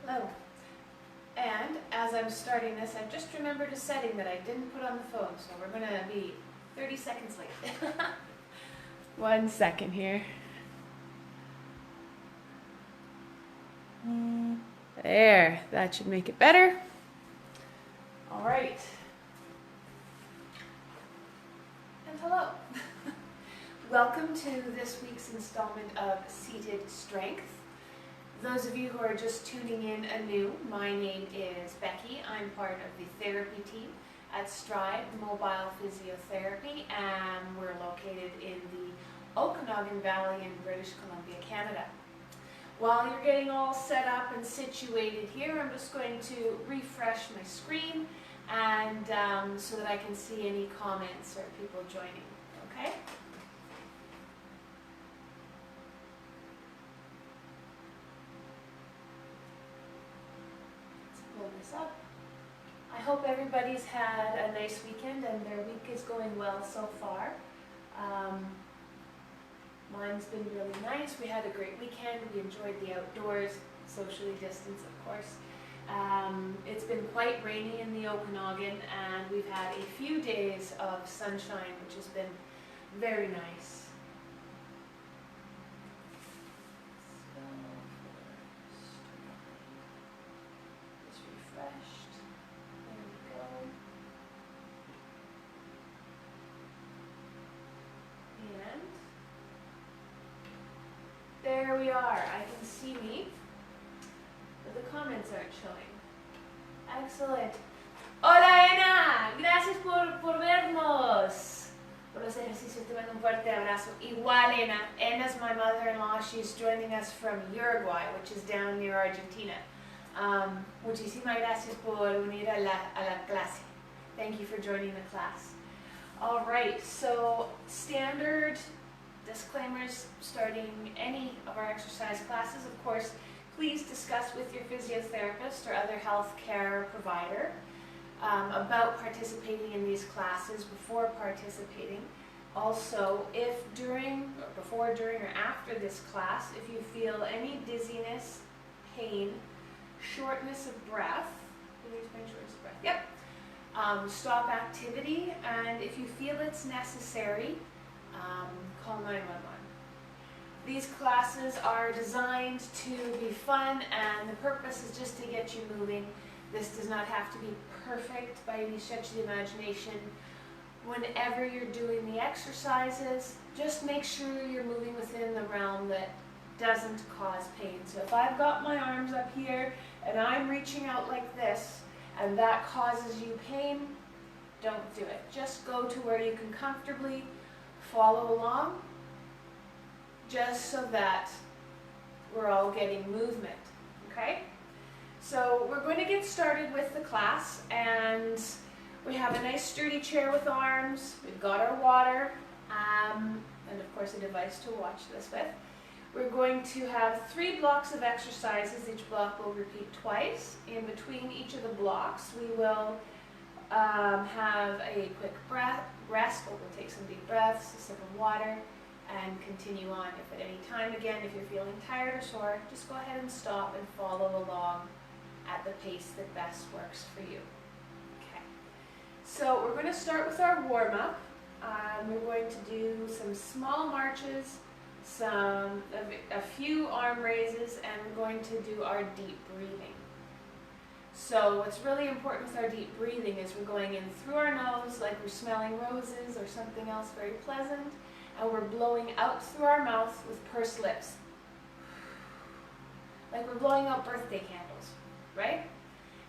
Hello. And as I'm starting this, I've just remembered a setting that I didn't put on the phone, so we're going to be 30 seconds late. 1 second here. There, that should make it better. All right. And hello. Welcome to this week's installment of Seated Strength. Those of you who are just tuning in anew, my name is Becky. I'm part of the therapy team at Stride Mobile Physiotherapy, and we're located in the Okanagan Valley in British Columbia, Canada. While you're getting all set up and situated here, I'm just going to refresh my screen and so that I can see any comments or people joining, okay? This up. I hope everybody's had a nice weekend and their week is going well so far. Mine's been really nice. We had a great weekend. We enjoyed the outdoors, socially distanced, of course. It's been quite rainy in the Okanagan, and we've had a few days of sunshine, which has been very nice. There we are. I can see me, but the comments aren't showing. Excellent. Hola, Ena. Gracias por vernos. Por los ejercicios, te mando un fuerte abrazo. Igual, Ena. Ena's my mother-in-law. She's joining us from Uruguay, which is down near Argentina. Muchísimas gracias por unir a la clase. Thank you for joining the class. All right, so standard disclaimers starting any of our exercise classes. Of course, please discuss with your physiotherapist or other health care provider about participating in these classes before participating. Also, if before, during, or after this class, if you feel any dizziness, pain, shortness of breath, yep. Stop activity, and if you feel it's necessary, call 911. These classes are designed to be fun, and the purpose is just to get you moving. This does not have to be perfect by any stretch of the imagination. Whenever you're doing the exercises, just make sure you're moving within the realm that doesn't cause pain. So if I've got my arms up here and I'm reaching out like this and that causes you pain, don't do it. Just go to where you can comfortably follow along, just so that we're all getting movement, okay? So we're going to get started with the class, and we have a nice sturdy chair with arms, we've got our water, and of course a device to watch this with. We're going to have 3 blocks of exercises. Each block will repeat twice. In between each of the blocks, we will have a quick rest, or we'll take some deep breaths, a sip of water, and continue on. If at any time, again, if you're feeling tired or sore, just go ahead and stop and follow along at the pace that best works for you. Okay. So we're going to start with our warm-up. We're going to do some small marches, a few arm raises, and we're going to do our deep breathing. So what's really important with our deep breathing is we're going in through our nose like we're smelling roses or something else very pleasant, and we're blowing out through our mouth with pursed lips. Like we're blowing out birthday candles, right?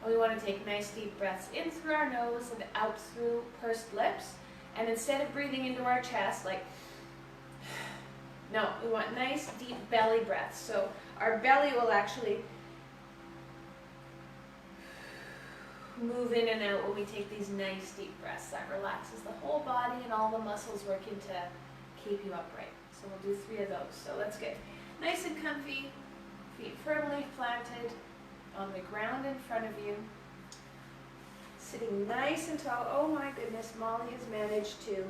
And we want to take nice deep breaths in through our nose and out through pursed lips. And instead of breathing into our chest, like, no, we want nice deep belly breaths. So our belly will actually move in and out when we take these nice deep breaths. That relaxes the whole body and all the muscles working to keep you upright. So we'll do 3 of those. So let's get nice and comfy, feet firmly planted on the ground in front of you. Sitting nice and tall. Oh my goodness, Molly has managed to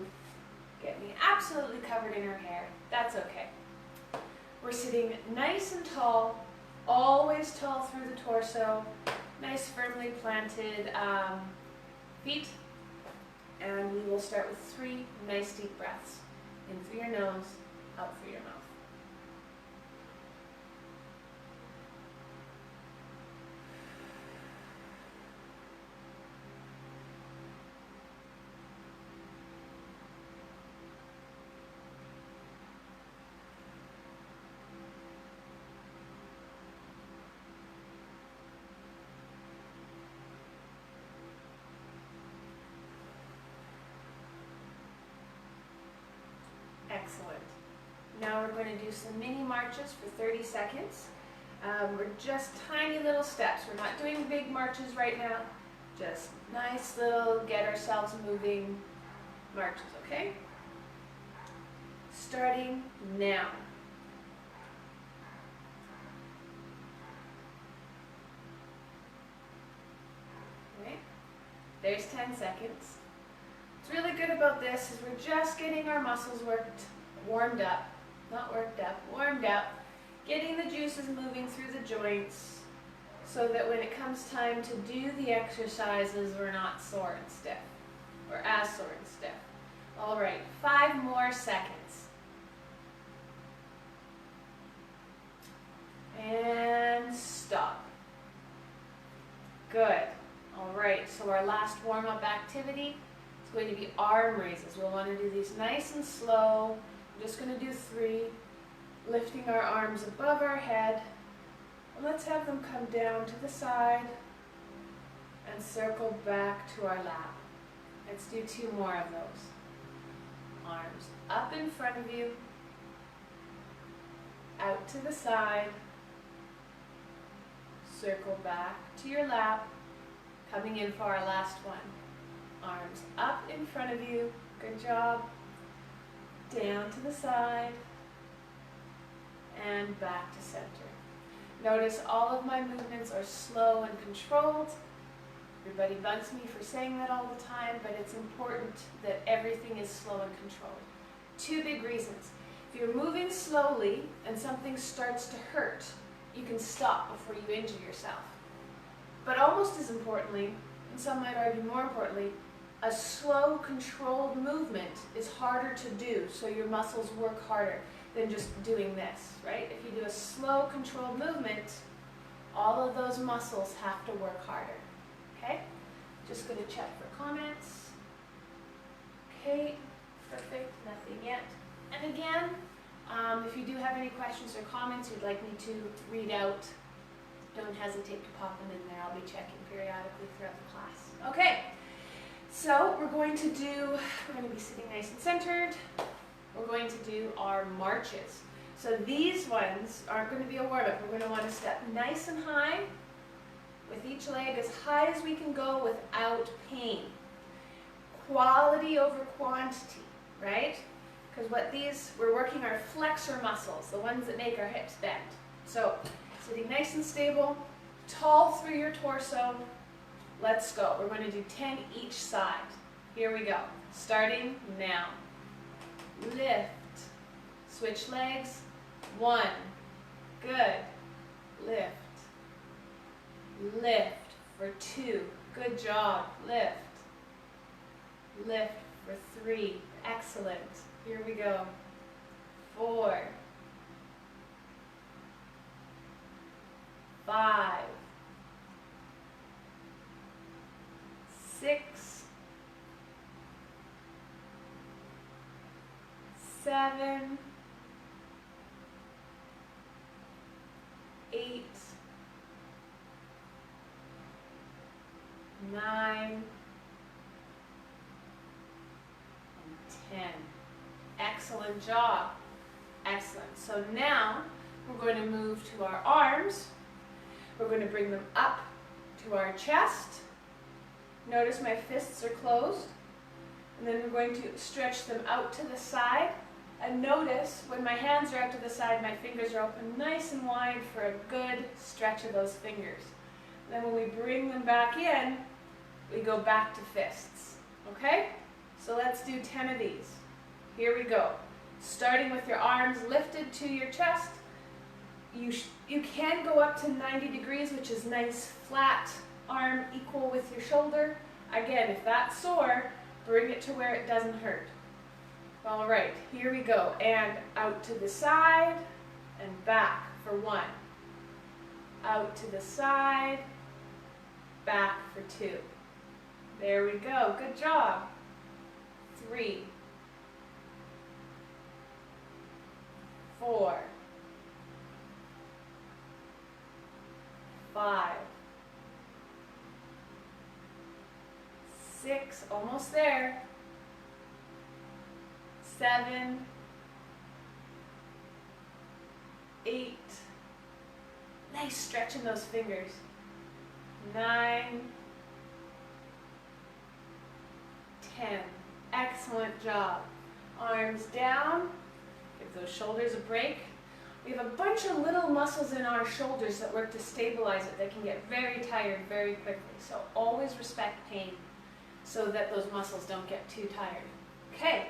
get me absolutely covered in her hair. That's okay. We're sitting nice and tall, Always tall through the torso, nice firmly planted feet. And we will start with 3 nice deep breaths. In through your nose, out through your mouth. Excellent. Now we're going to do some mini marches for 30 seconds. We're just tiny little steps. We're not doing big marches right now. Just nice little get ourselves moving marches, okay? Starting now. Okay. There's 10 seconds. What's really good about this is we're just getting our muscles warmed up, getting the juices moving through the joints so that when it comes time to do the exercises, we're not sore and stiff, or as sore and stiff. All right, 5 more seconds. And stop. Good. All right, so our last warm-up activity is going to be arm raises. We'll want to do these nice and slow. I'm just going to do 3, lifting our arms above our head. And let's have them come down to the side and circle back to our lap. Let's do 2 more of those. Arms up in front of you, out to the side, circle back to your lap, coming in for our last one. Arms up in front of you, good job, down to the side, and back to center. Notice all of my movements are slow and controlled. Everybody bugs me for saying that all the time, but it's important that everything is slow and controlled. 2 big reasons. If you're moving slowly and something starts to hurt, you can stop before you injure yourself. But almost as importantly, and some might argue more importantly, a slow, controlled movement is harder to do, so your muscles work harder than just doing this, right? If you do a slow, controlled movement, all of those muscles have to work harder, okay? Just going to check for comments. Okay, perfect, nothing yet. And again, if you do have any questions or comments you'd like me to read out, don't hesitate to pop them in there. I'll be checking periodically throughout the class. Okay, so we're going to be sitting nice and centered. We're going to do our marches. So these ones aren't going to be a warm-up. We're going to want to step nice and high with each leg, as high as we can go without pain. Quality over quantity, right? Because we're working our flexor muscles, the ones that make our hips bend. So, sitting nice and stable, tall through your torso. Let's go. We're going to do 10 each side. Here we go. Starting now. Lift. Switch legs. 1. Good. Lift. Lift for 2. Good job. Lift. Lift for 3. Excellent. Here we go. 4. 5. 6. 7. 8. 9. And 10. Excellent job. Excellent. So now we're going to move to our arms. We're going to bring them up to our chest. Notice my fists are closed. And then we're going to stretch them out to the side. And notice when my hands are out to the side, my fingers are open nice and wide for a good stretch of those fingers. And then when we bring them back in, we go back to fists. Okay? So let's do 10 of these. Here we go. Starting with your arms lifted to your chest. You can go up to 90 degrees, which is nice flat arm equal with your shoulder. Again, if that's sore, bring it to where it doesn't hurt. All right, here we go. And out to the side and back for 1. Out to the side, back for 2. There we go. Good job. 3, 4, 5, 6, almost there. 7, 8, nice stretch in those fingers. 9, 10, excellent job. Arms down, give those shoulders a break. We have a bunch of little muscles in our shoulders that work to stabilize it. They can get very tired very quickly. So always respect pain so that those muscles don't get too tired. Okay,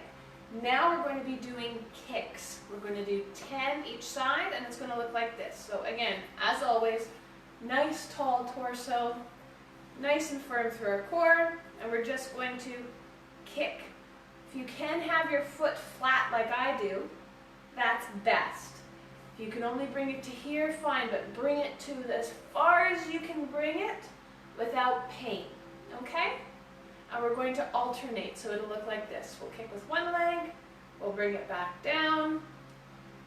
now we're going to be doing kicks. We're going to do 10 each side, and it's going to look like this. So again, as always, nice tall torso, nice and firm through our core, and we're just going to kick. If you can have your foot flat like I do, that's best. If you can only bring it to here, fine, but bring it to as far as you can bring it without pain, okay? And we're going to alternate, so it'll look like this. We'll kick with one leg, we'll bring it back down,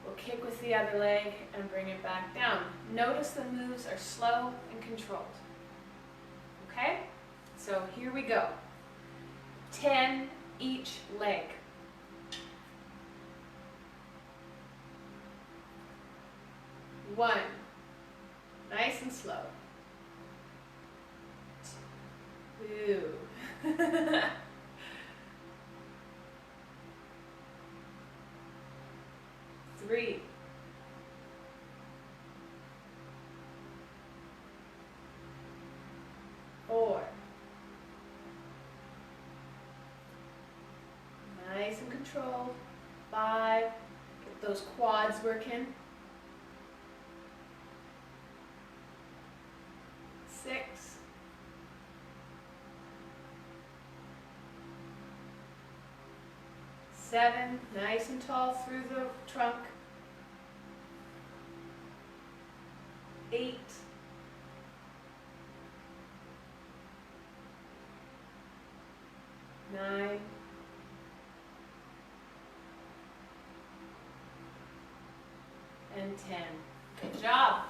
we'll kick with the other leg and bring it back down. Notice the moves are slow and controlled, okay? So here we go. 10 each leg. 1, nice and slow. 2, 3, 4, nice and controlled. 5, get those quads working. 6, 7, nice and tall through the trunk. 8, 9, 10. Good job.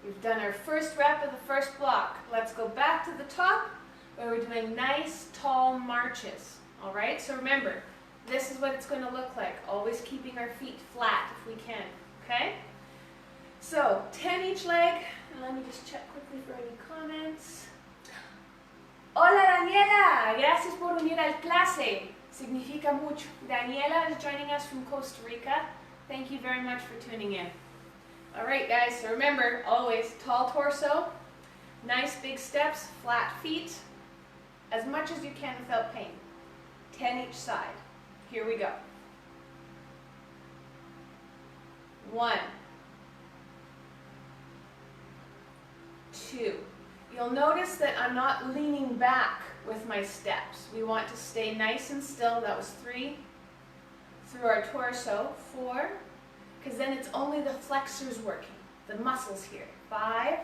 We've done our first rep of the first block. Let's go back to the top where we're doing nice tall marches. All right, so remember, this is what it's going to look like, always keeping our feet flat if we can, okay? So 10 each leg, and let me just check quickly for any comments. Hola Daniela, gracias por unir al clase. Significa mucho. Daniela is joining us from Costa Rica. Thank you very much for tuning in. All right, guys, so remember, always tall torso, nice big steps, flat feet, as much as you can without pain. 10 each side. Here we go. 1, 2. You'll notice that I'm not leaning back with my steps. We want to stay nice and still. That was 3. Through our torso. 4. Because then it's only the flexors working, the muscles here. 5,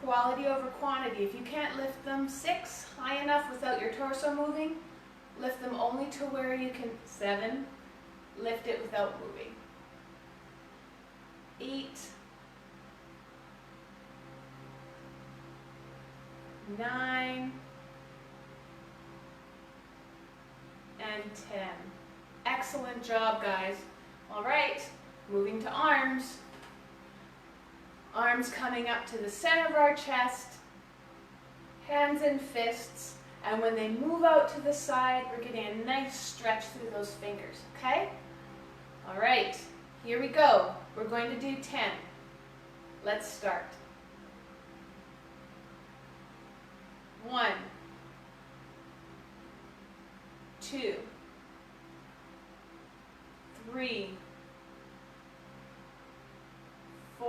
quality over quantity. If you can't lift them, 6, high enough without your torso moving, lift them only to where you can. 7, lift it without moving. 8, 9, and 10. Excellent job, guys. All right, moving to arms. Arms coming up to the center of our chest, hands and fists, and when they move out to the side, we're getting a nice stretch through those fingers, okay? All right, here we go. We're going to do 10. Let's start. 1, 2, 3, 4,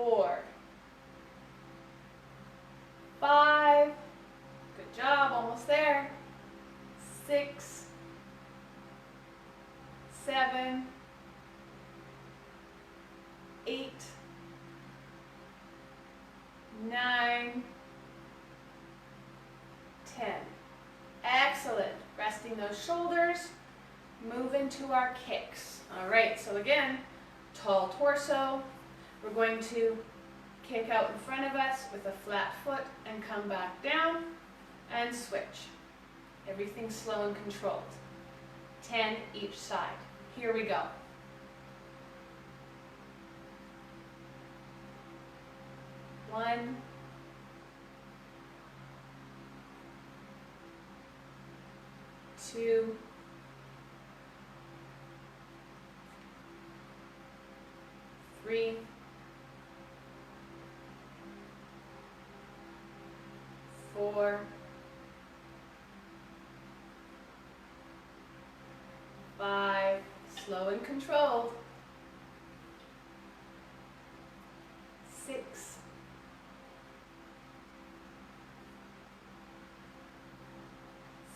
7, 8, 9, 10. Excellent. Resting those shoulders. Move into our kicks. All right, so again, tall torso. We're going to kick out in front of us with a flat foot and come back down and switch. Everything slow and controlled. 10 each side. Here we go. One, 2, 3, 4, 5, slow and controlled, 6,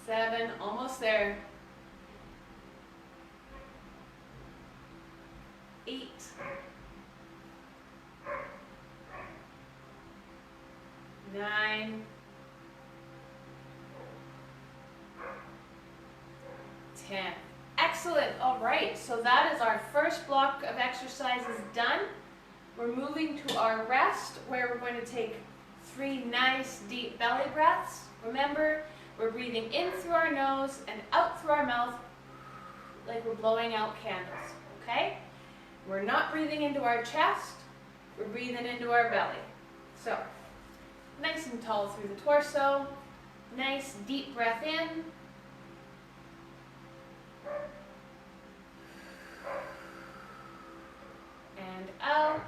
7, almost there, 8, 9, 10. Excellent. All right, so that is our first block of exercises done. We're moving to our rest, where we're going to take 3 nice deep belly breaths. Remember, we're breathing in through our nose and out through our mouth like we're blowing out candles, okay? We're not breathing into our chest, we're breathing into our belly. So, nice and tall through the torso, nice deep breath in, and out.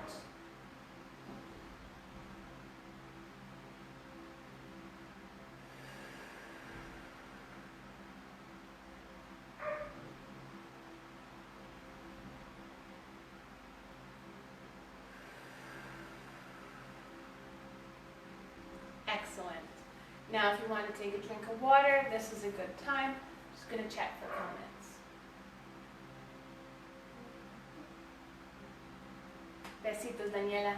Excellent. Now if you want to take a drink of water, this is a good time. Just going to check for comments. Besitos, Daniela.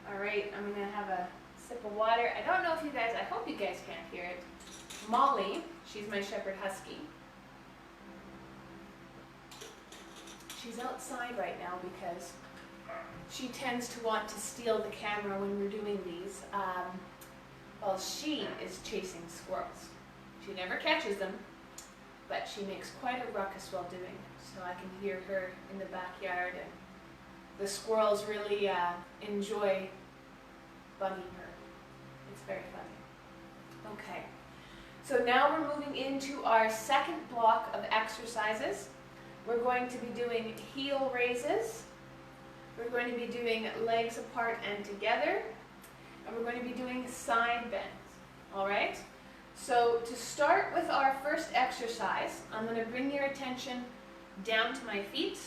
All right, I'm going to have a sip of water. I don't know if you guys, I hope you guys can't hear it. Molly, she's my shepherd husky. She's outside right now because she tends to want to steal the camera when we're doing these. Well, she is chasing squirrels. She never catches them, but she makes quite a ruckus while doing it. So I can hear her in the backyard, and the squirrels really enjoy bugging her. It's very funny. Okay, so now we're moving into our second block of exercises. We're going to be doing heel raises. We're going to be doing legs apart and together. And we're going to be doing side bends. All right? So to start with our first exercise, I'm going to bring your attention down to my feet.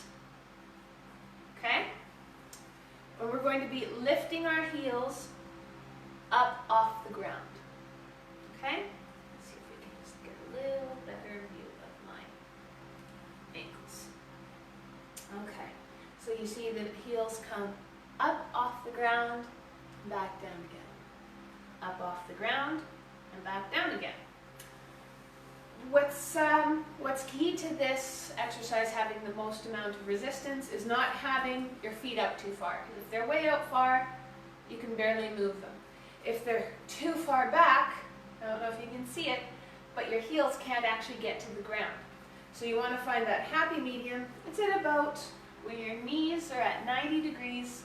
Okay? And we're going to be lifting our heels up off the ground. Okay? Let's see if we can just get a little better view of my ankles. Okay. So you see the heels come up off the ground, back down again. Up off the ground, and back down again. What's key to this exercise having the most amount of resistance is not having your feet up too far. If they're way out far, you can barely move them. If they're too far back, I don't know if you can see it, but your heels can't actually get to the ground. So you want to find that happy medium. It's at about when your knees are at 90 degrees,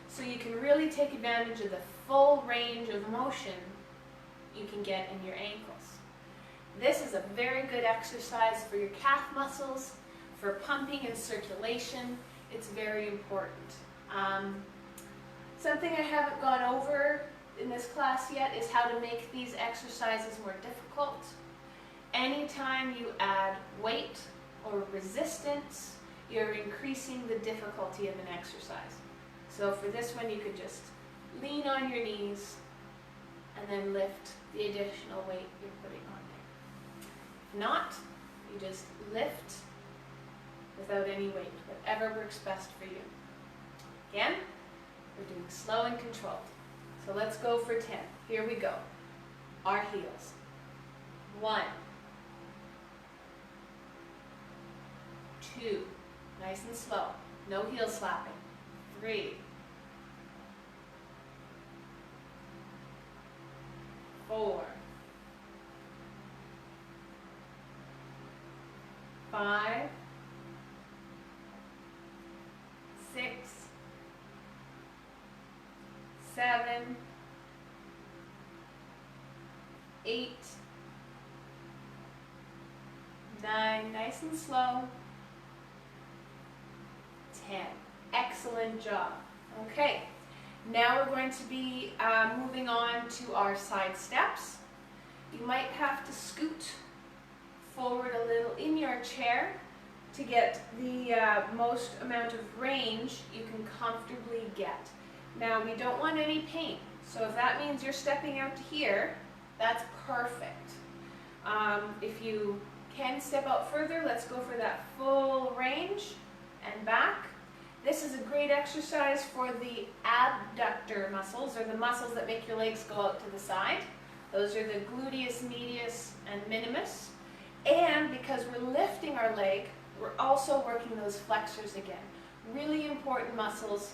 so you can really take advantage of the full range of motion you can get in your ankles. This is a very good exercise for your calf muscles, for pumping and circulation. It's very important. Something I haven't gone over in this class yet is how to make these exercises more difficult. Anytime you add weight or resistance, you're increasing the difficulty of an exercise. So for this one, you could just lean on your knees and then lift the additional weight you're putting on there. If not, you just lift without any weight, whatever works best for you. Again, we're doing slow and controlled. So let's go for 10. Here we go. Our heels. 1, 2, nice and slow, no heel slapping. 3, 4, 5, 6, 7, 8, 9, nice and slow. 10. Excellent job. Okay, now we're going to be moving on to our side steps. You might have to scoot forward a little in your chair to get the most amount of range you can comfortably get. Now, we don't want any pain, so if that means you're stepping out to here, that's perfect. If you can step out further, let's go for that full range and back. This is a great exercise for the abductor muscles, or the muscles that make your legs go out to the side. Those are the gluteus medius and minimus. And because we're lifting our leg, we're also working those flexors again. Really important muscles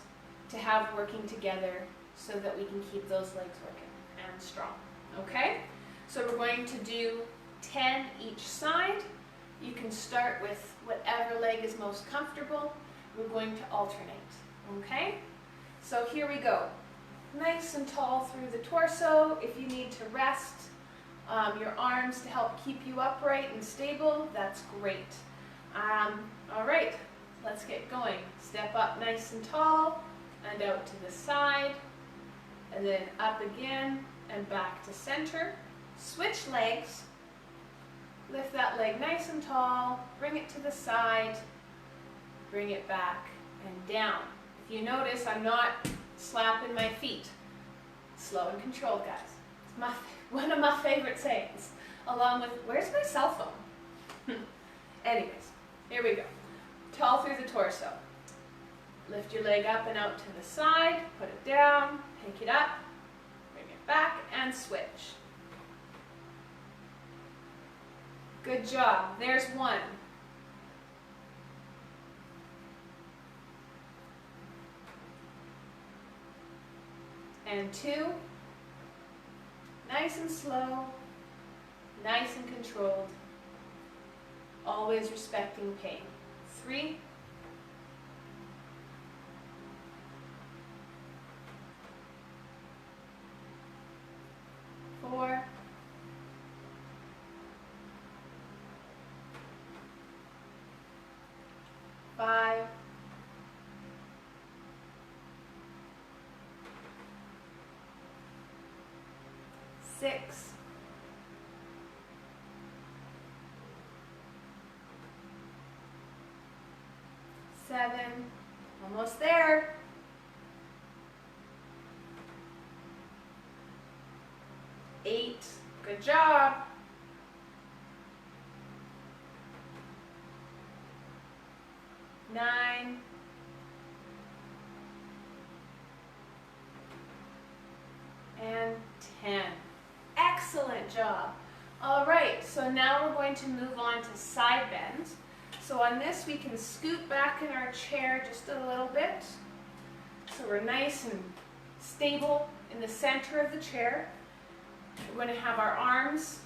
to have working together so that we can keep those legs working and strong. Okay? So we're going to do 10 each side. You can start with whatever leg is most comfortable. We're going to alternate. Okay? So here we go. Nice and tall through the torso. If you need to rest your arms to help keep you upright and stable, that's great. All right, let's get going. Step up nice and tall and out to the side, and then up again and back to center. Switch legs. Lift that leg nice and tall, bring it to the side, bring it back and down. If you notice, I'm not slapping my feet. Slow and controlled, guys. It's one of my favorite sayings, along with, where's my cell phone? Anyways, here we go. Tall through the torso. Lift your leg up and out to the side, put it down, pick it up, bring it back, and switch. Good job. There's 1. And 2. Nice and slow, nice and controlled, always respecting pain. 3. 4. 5. 6. 7. Almost there. 8. Good job. 9. 10. Excellent job. All right, so now we're going to move on to side bends. So on this, we can scoot back in our chair just a little bit. So we're nice and stable in the center of the chair. We're going to have our arms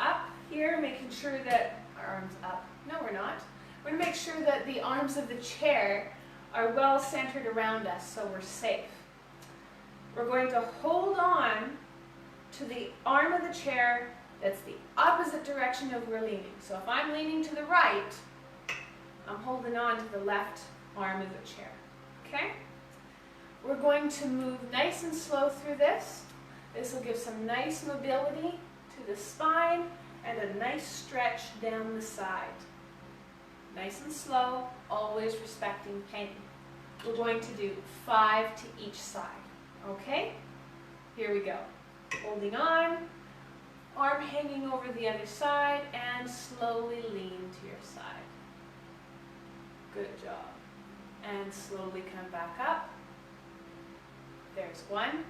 up here, making sure that our arms up. No, we're not. We're going to make sure that the arms of the chair are well centered around us so we're safe. We're going to hold on to the arm of the chair that's the opposite direction of we're leaning. So if I'm leaning to the right, I'm holding on to the left arm of the chair. Okay? We're going to move nice and slow through this. This will give some nice mobility to the spine and a nice stretch down the side. Nice and slow, always respecting pain. We're going to do 5 to each side. Okay? Here we go. Holding on, arm hanging over the other side, and slowly lean to your side. Good job. And slowly come back up. There's 1.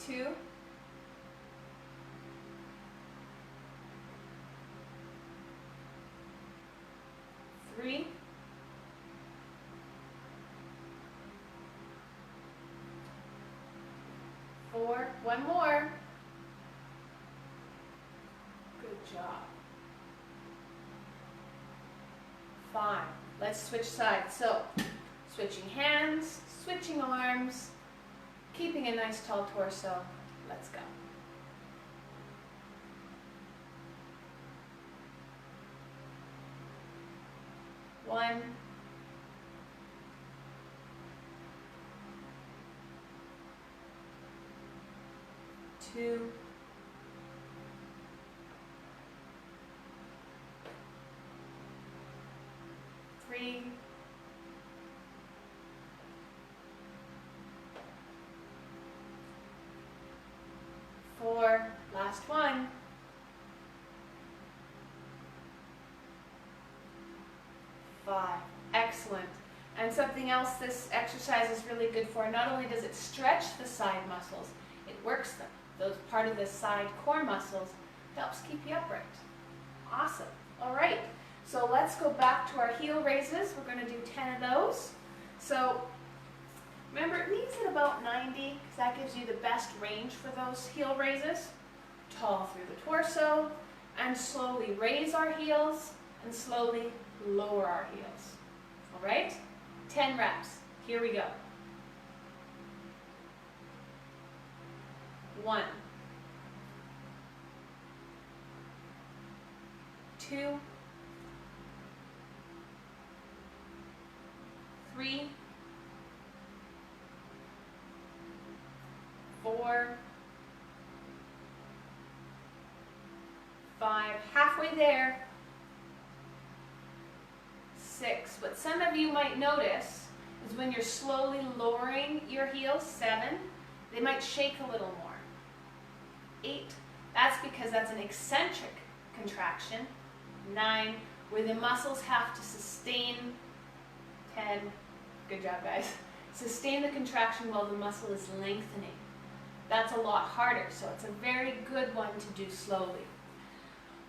2. 3. 4. 1 more. Good job. 5. Let's switch sides. So, switching hands, switching arms, keeping a nice tall torso. Let's go. 1. 2. 3. 4. Last one. 5. Excellent. And something else this exercise is really good for, not only does it stretch the side muscles, it works them. Those part of the side core muscles helps keep you upright. Awesome. All right. So let's go back to our heel raises. We're going to do 10 of those. So remember, it leaves at about 90 because that gives you the best range for those heel raises. Tall through the torso, and slowly raise our heels and slowly lower our heels. All right? 10 reps. Here we go. 1. 2. 3. 4. 5. Halfway there. 6. What some of you might notice is when you're slowly lowering your heels, 7, they might shake a little more. 8. That's because that's an eccentric contraction. 9, where the muscles have to sustain. 10, good job guys, sustain the contraction while the muscle is lengthening. That's a lot harder, so it's a very good one to do slowly.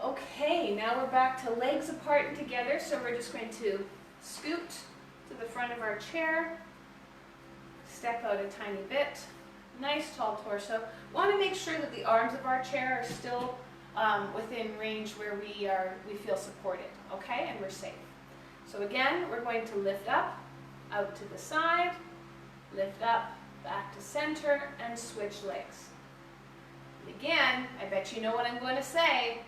Okay, now we're back to legs apart and together, so we're just going to scoot to the front of our chair, step out a tiny bit, nice tall torso. Want to make sure that the arms of our chair are still within range where we feel supported, okay, and we're safe. So again, we're going to lift up, out to the side, lift up, back to center, and switch legs. And again, I bet you know what I'm going to say.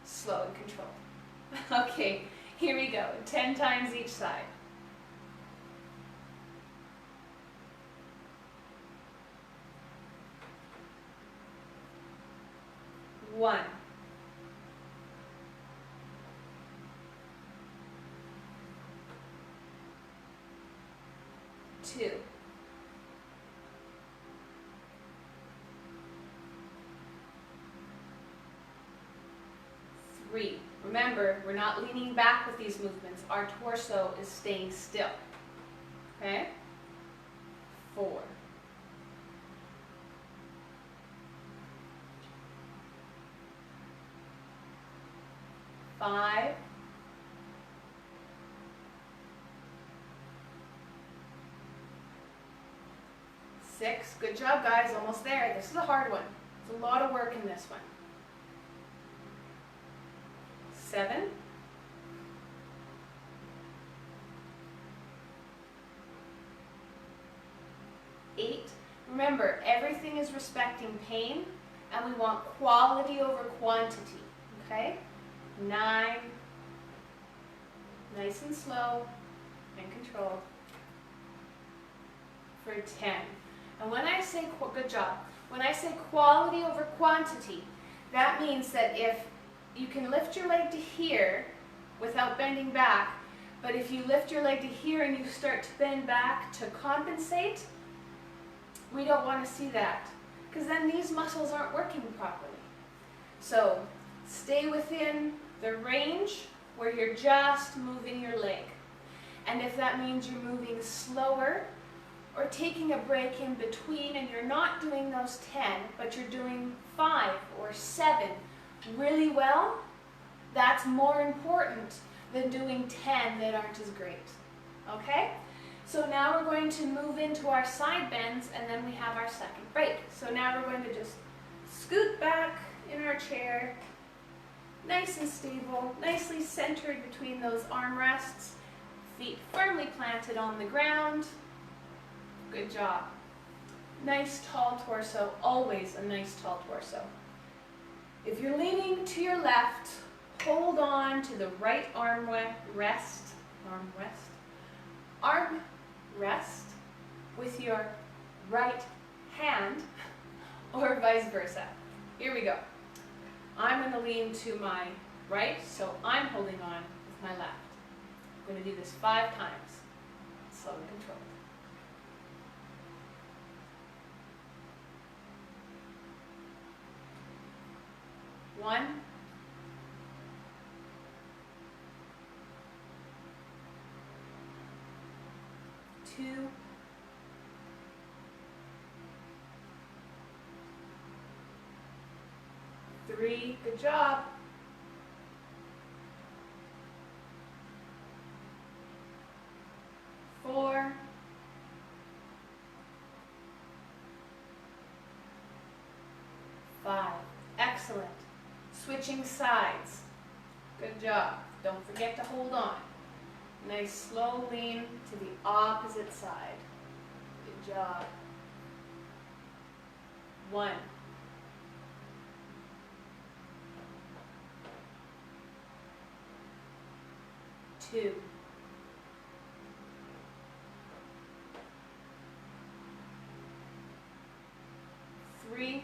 Slow and controlled. Okay, here we go. 10 times each side. 1. 2. 3. Remember, we're not leaning back with these movements. Our torso is staying still. Okay? 4. 5. 6. Good job, guys. Almost there. This is a hard one. There's a lot of work in this one. 7. 8. Remember, everything is respecting pain, and we want quality over quantity. Okay? 9. Nice and slow and controlled. For 10. And when I say, good job, when I say quality over quantity, that means that if you can lift your leg to here without bending back, but if you lift your leg to here and you start to bend back to compensate, we don't want to see that, because then these muscles aren't working properly. So stay within the range where you're just moving your leg. And if that means you're moving slower or taking a break in between and you're not doing those 10, but you're doing 5 or 7 really well, that's more important than doing 10 that aren't as great. Okay? So now we're going to move into our side bends and then we have our second break. So now we're going to just scoot back in our chair, nice and stable, nicely centered between those armrests, feet firmly planted on the ground. Good job. Nice tall torso, always a nice tall torso. If you're leaning to your left, hold on to the right arm rest with your right hand, or vice versa. Here we go. I'm going to lean to my right, so I'm holding on with my left. I'm going to do this 5 times. Slow and controlled. 1, 2, 3, good job. 4, 5, excellent. Switching sides, good job. Don't forget to hold on. Nice slow lean to the opposite side. Good job. 1, 2, 3,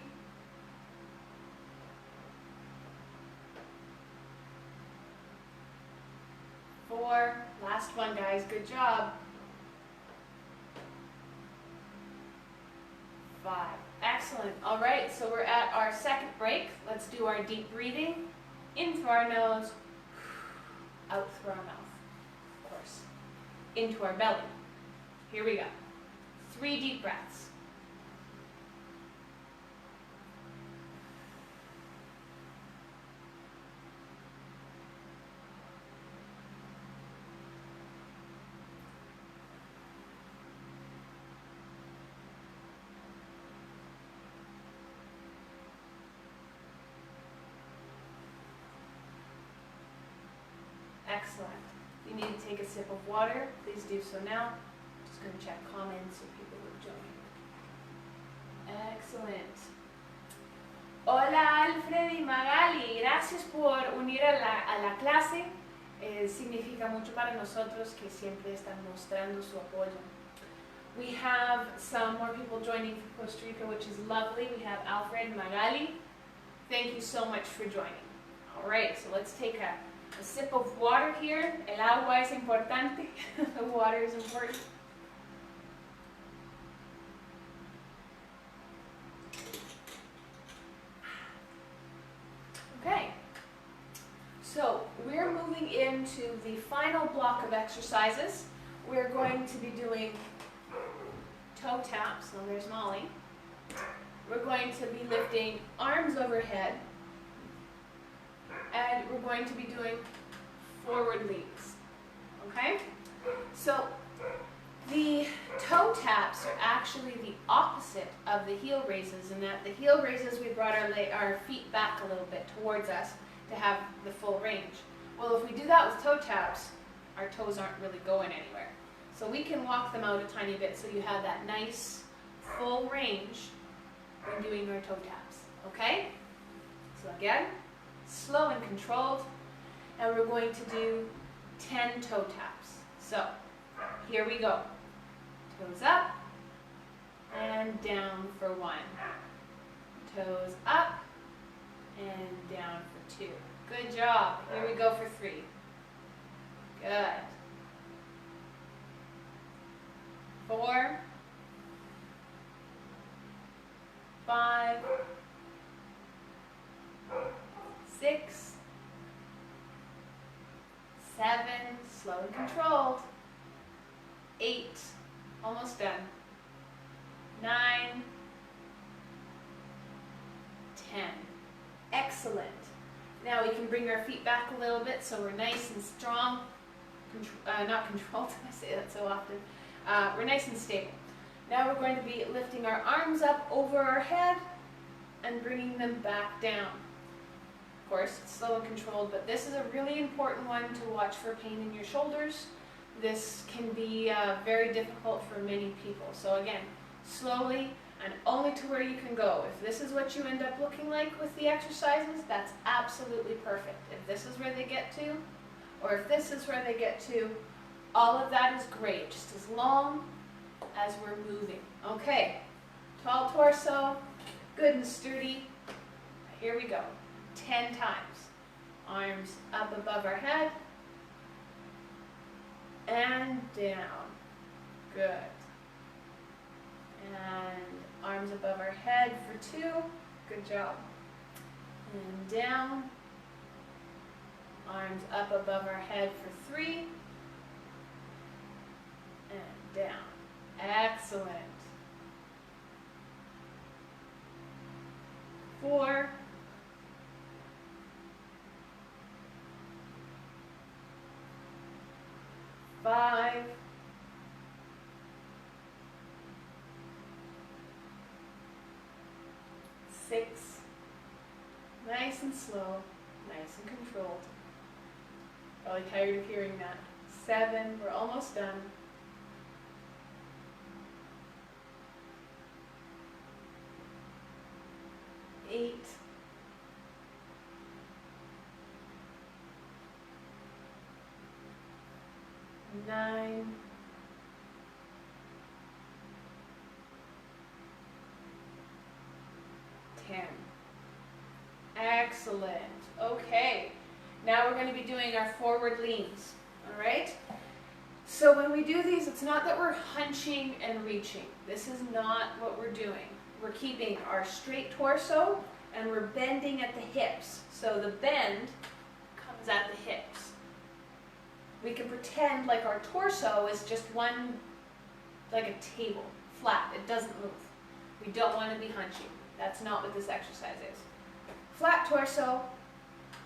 4, last one guys, good job. 5, excellent. All right, so we're at our second break. Let's do our deep breathing. In through our nose, out through our mouth, of course. Into our belly. Here we go. 3 deep breaths. Excellent. If you need to take a sip of water, please do so now. Just going to check comments if people are joining. Excellent. Hola Alfred y Magali, gracias por unir a la clase. Significa mucho para nosotros que siempre están mostrando su apoyo. We have some more people joining from Costa Rica, which is lovely. We have Alfred and Magali. Thank you so much for joining. All right, so let's take a sip of water here. El agua es importante. The water is important. Okay. So we're moving into the final block of exercises. We're going to be doing toe taps. So there's Molly. We're going to be lifting arms overhead. And we're going to be doing forward leaps, okay? So the toe taps are actually the opposite of the heel raises, in that the heel raises we brought our feet back a little bit towards us to have the full range. Well, if we do that with toe taps, our toes aren't really going anywhere. So we can walk them out a tiny bit so you have that nice full range when doing your toe taps, okay? So again, slow and controlled, and we're going to do 10 toe taps. So here we go. Toes up and down for 1. Toes up and down for 2. Good job. Here we go for 3. Good. 4, 5, Slow and controlled. 8. Almost done. 9. 10. Excellent. Now we can bring our feet back a little bit so we're nice and strong. Not controlled, I say that so often. We're nice and stable. Now we're going to be lifting our arms up over our head and bringing them back down. Of course, it's slow and controlled, but this is a really important one to watch for pain in your shoulders. This can be very difficult for many people. So again, slowly and only to where you can go. If this is what you end up looking like with the exercises, that's absolutely perfect. If this is where they get to, or if this is where they get to, all of that is great, just as long as we're moving. Okay, tall torso, good and sturdy. Here we go, 10 times. Arms up above our head, and down. Good. And arms above our head for 2. Good job. And down. Arms up above our head for 3. And down. Excellent. 4. 5. 6. Nice and slow, nice and controlled. Probably tired of hearing that. 7. We're almost done. 8. 9. 10. Excellent. Okay, now we're going to be doing our forward leans. All right? So when we do these, it's not that we're hunching and reaching. This is not what we're doing. We're keeping our straight torso and we're bending at the hips. So the bend comes at the hips. We can pretend like our torso is just one, like a table, flat. It doesn't move. We don't want to be hunching. That's not what this exercise is. Flat torso,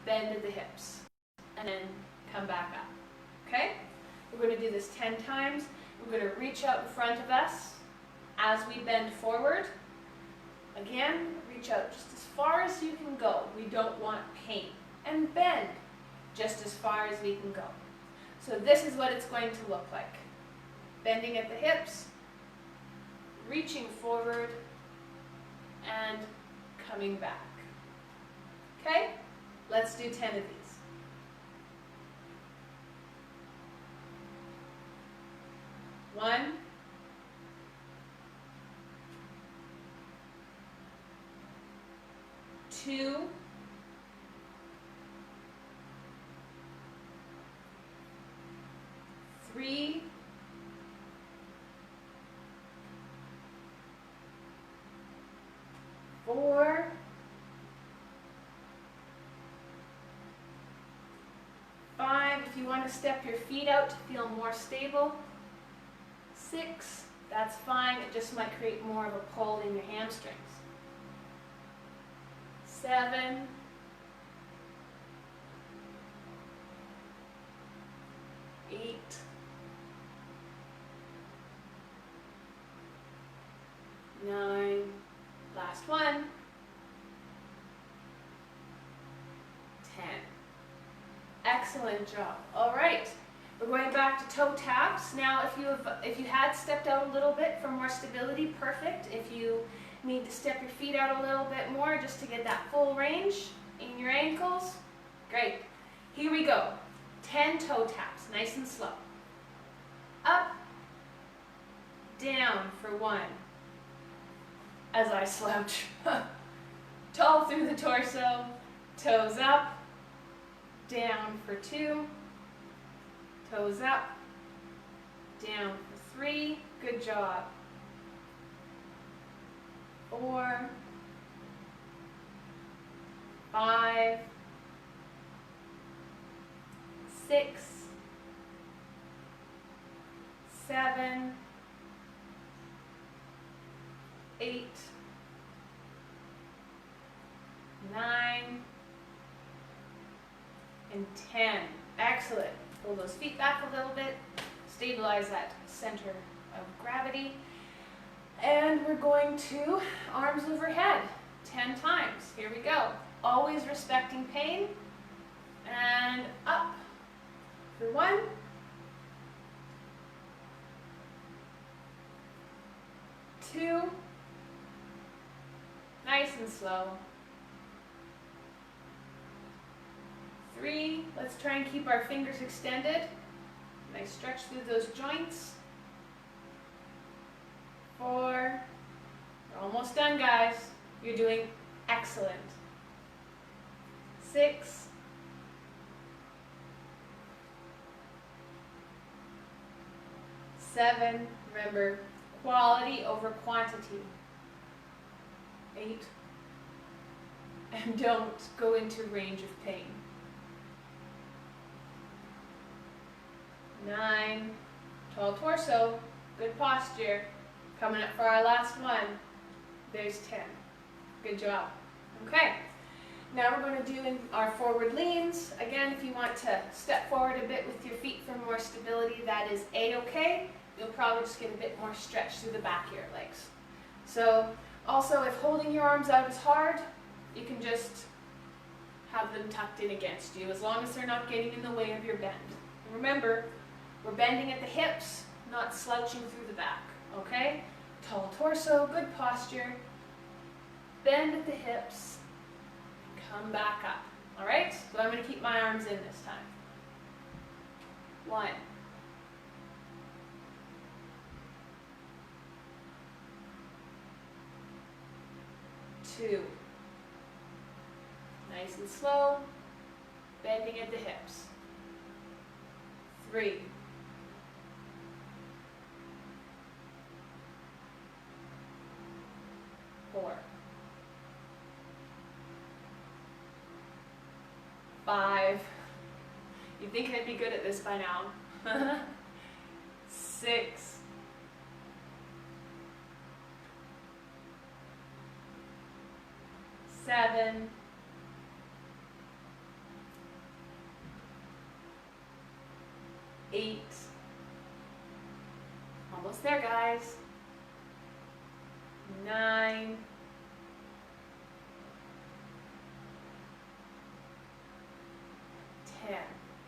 bend at the hips, and then come back up. Okay? We're going to do this 10 times. We're going to reach out in front of us as we bend forward. Again, reach out just as far as you can go. We don't want pain. And bend just as far as we can go. So this is what it's going to look like. Bending at the hips, reaching forward, and coming back. Okay? Let's do 10 of these. 1, 2, 3, 4, 5. If you want to step your feet out to feel more stable. 6, that's fine. It just might create more of a pull in your hamstrings. 7, 8, 9, last one, 10. Excellent job. All right, we're going back to toe taps. Now, if you had stepped out a little bit for more stability, perfect. If you need to step your feet out a little bit more just to get that full range in your ankles, great. Here we go. 10 toe taps, nice and slow. Up, down for 1. As I slouch. Tall through the torso, toes up, down for 2, toes up, down for 3, good job. 4, 5, 6, 7, 8, 9, and 10. Excellent. Pull those feet back a little bit. Stabilize that center of gravity. And we're going to arms overhead 10 times. Here we go. Always respecting pain. And up for 1. 2. Nice and slow. 3. Let's try and keep our fingers extended. Nice stretch through those joints. 4. We're almost done, guys. You're doing excellent. 6. 7. Remember, quality over quantity. 8. And don't go into range of pain. 9. Tall torso. Good posture. Coming up for our last one. There's 10. Good job. Okay. Now we're going to do our forward leans. Again, if you want to step forward a bit with your feet for more stability, that is A-okay. You'll probably just get a bit more stretch through the back of your legs. So also, if holding your arms out is hard, you can just have them tucked in against you, as long as they're not getting in the way of your bend. And remember, we're bending at the hips, not slouching through the back, okay? Tall torso, good posture. Bend at the hips, and come back up, all right? So I'm going to keep my arms in this time. 1. 2. Nice and slow, bending at the hips. 3. 4. 5. You'd think I'd be good at this by now. 6. 7. 8. Almost there, guys. 9. 10.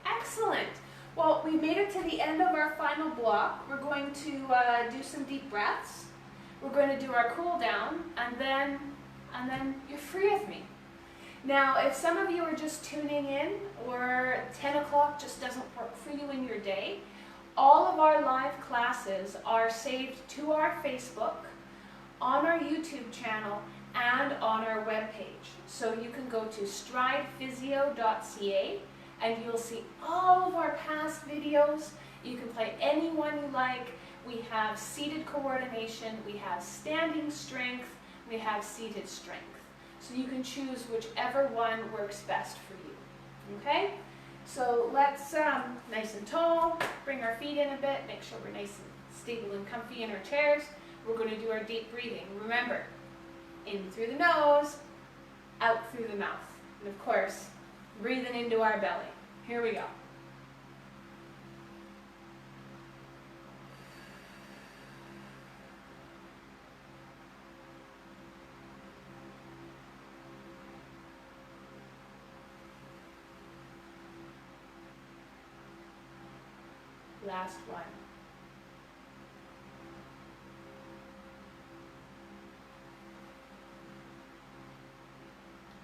Excellent. Well, we made it to the end of our final block. We're going to do some deep breaths. We're going to do our cool down, and then you're free of me. Now, if some of you are just tuning in, or 10 o'clock just doesn't work for you in your day, all of our live classes are saved to our Facebook, on our YouTube channel, and on our webpage. So you can go to stridephysio.ca and you'll see all of our past videos. You can play any one you like. We have seated coordination, we have standing strength, we have seated strength. So you can choose whichever one works best for you, okay? So let's, nice and tall, bring our feet in a bit, make sure we're nice and stable and comfy in our chairs. We're going to do our deep breathing. Remember, in through the nose, out through the mouth. And of course, breathing into our belly. Here we go. Last one.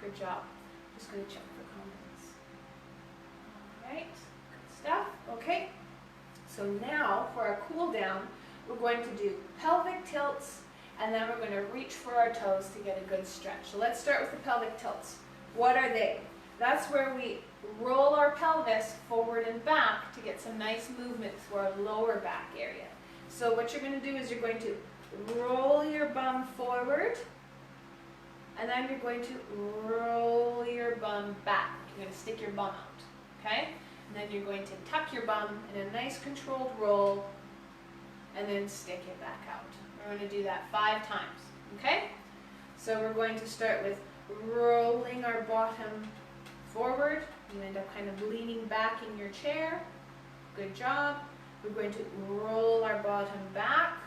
Good job. Just going to check for comments. All right, good stuff. Okay, so now for our cool down, we're going to do pelvic tilts, and then we're going to reach for our toes to get a good stretch. So let's start with the pelvic tilts. What are they? That's where we roll our pelvis forward and back to get some nice movement through our lower back area. So what you're going to do is you're going to roll your bum forward, and then you're going to roll your bum back. You're going to stick your bum out, okay? And then you're going to tuck your bum in a nice controlled roll and then stick it back out. We're going to do that 5 times, okay? So we're going to start with rolling our bottom forward. You end up kind of leaning back in your chair. Good job. We're going to roll our bottom back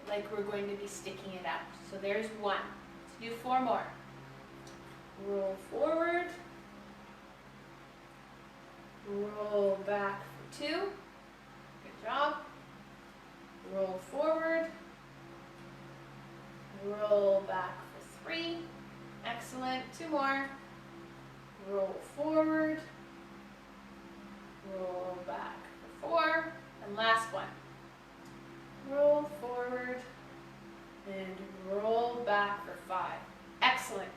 like we're going to be sticking it out. So there's 1. Let's do 4 more. Roll forward. Roll back for 2. Good job. Roll forward. Roll back for 3. Excellent. 2 more. Roll forward. Roll back for 4. And last one. Roll forward and roll back for 5. Excellent.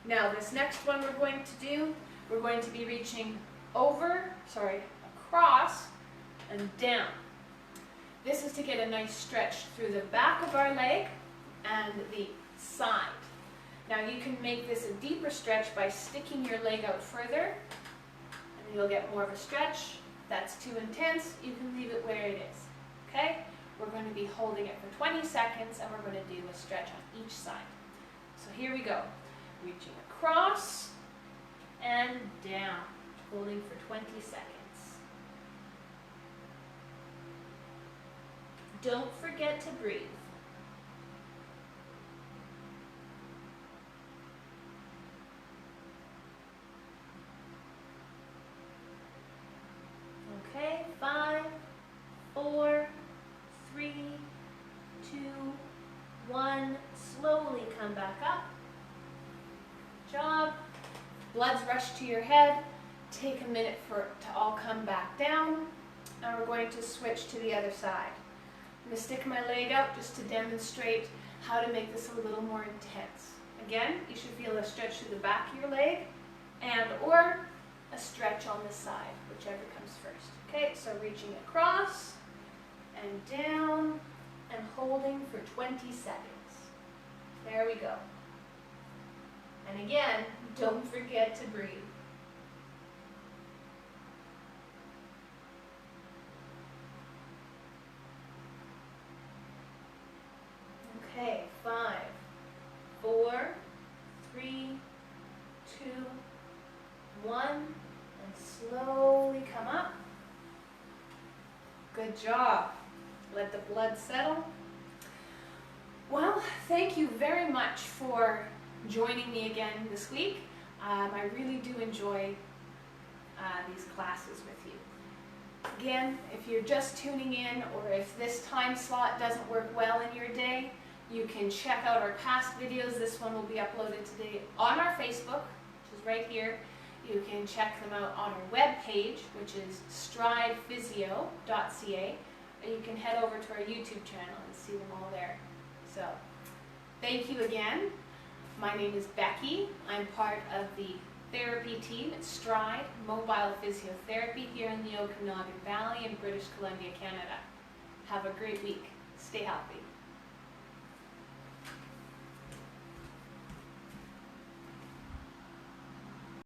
Now this next one we're going to do, we're going to be reaching across and down. This is to get a nice stretch through the back of our leg and the side. Now you can make this a deeper stretch by sticking your leg out further, and you'll get more of a stretch. If that's too intense, you can leave it where it is. Okay? We're going to be holding it for 20 seconds, and we're going to do a stretch on each side. So here we go. Reaching across and down, holding for 20 seconds. Don't forget to breathe. Okay, 5, 4, 3, 2, 1. Slowly come back up. Good job. Blood's rushed to your head. Take a minute for it to all come back down. And we're going to switch to the other side. I'm going to stick my leg out just to demonstrate how to make this a little more intense. Again, you should feel a stretch through the back of your leg and or a stretch on the side, whichever comes first. Okay, so reaching across and down and holding for 20 seconds. There we go. And again, don't forget to breathe. Okay, 5, 4, 3, 2, 1, and slowly come up. Good job. Let the blood settle. Well, thank you very much for joining me again this week. I really do enjoy these classes with you. Again, if you're just tuning in, or if this time slot doesn't work well in your day, you can check out our past videos. This one will be uploaded today on our Facebook, which is right here. You can check them out on our webpage, which is stridephysio.ca. And you can head over to our YouTube channel and see them all there. So, thank you again. My name is Becky. I'm part of the therapy team at Stride Mobile Physiotherapy here in the Okanagan Valley in British Columbia, Canada. Have a great week. Stay healthy.